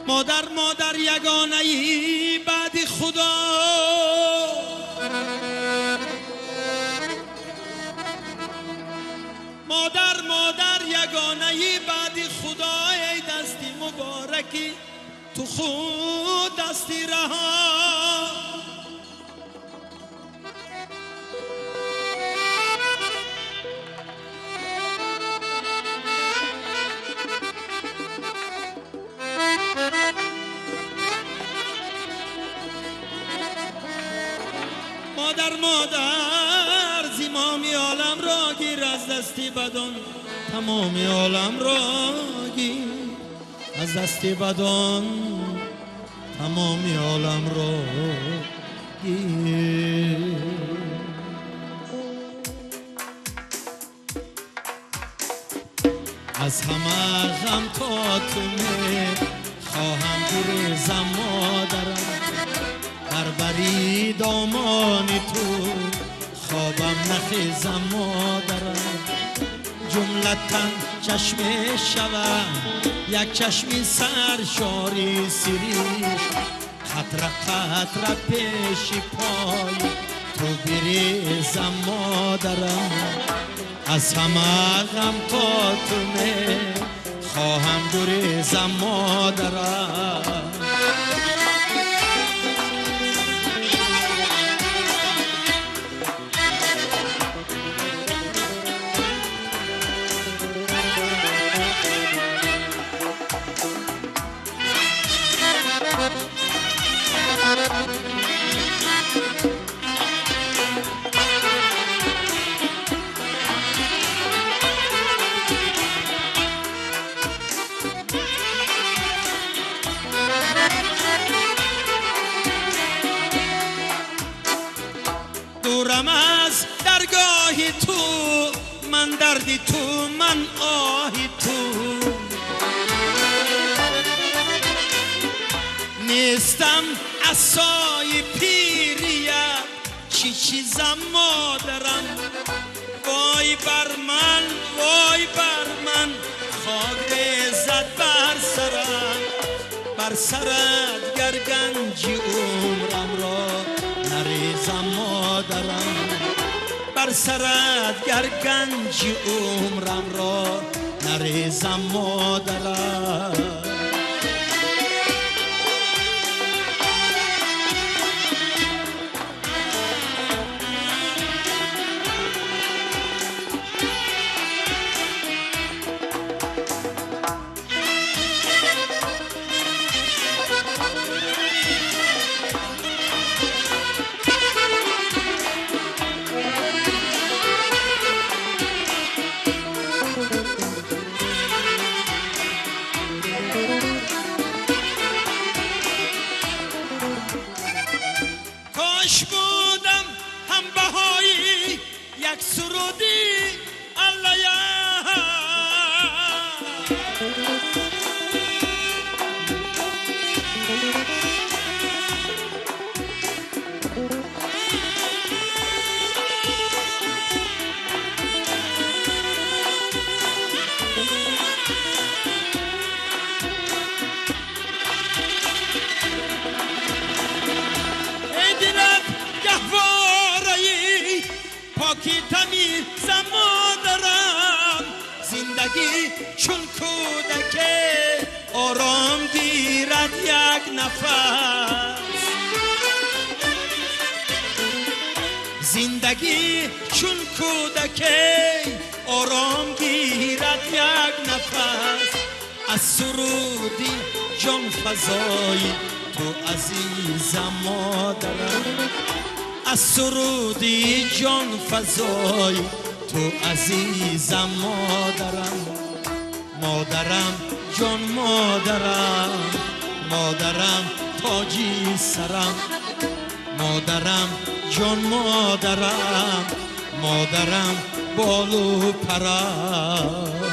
مادر مادر یگانه ای بعد خدا، مادر مادر یگانه ای بعد خدا، ای دستی مبارکی تو خود دستی رها. مادر مادر زمام عالم را گیر، از دستی بدان تمام عالم را گیر، از دستی بدان تمام عالم را گیر. از همه غم تا تو می خواهم گریزم مادرم، بربری دامانی تو خوابم نخیزم مادرم. جملتن چشم شوم یک چشمی سرشاری سریش، خطره خطره پیشی پای تو بریزم مادرم. از همه غم تا تو می خواهم گریزم مادرم. دورم از درگاهی تو، من دردی تو من آهی تو، نیستم عصای پیریت چی چیزم مادرم. وای بر من وای بر من خاک ریزد بر سرم، بر سرت گر گنجی عمرم را نریزم مادرم، بر سرت گر گنجی عمرم را نریزم مادرم. کاش بودم هم بهایی یک سرودی الله یا پاکی تمیزم مادرم. زندگی چون کودکه آرام گیرد یک نفس، زندگی چون کودکه آرام گیرد یک نفس. از سرودی جان فزایی تو عزیزم مادرم، از سرودی جان فزای تو عزیزم مادرم. مادرم جان مادرم، مادرم تاجی سرم، مادرم جان مادرم، مادرم بالو پرم.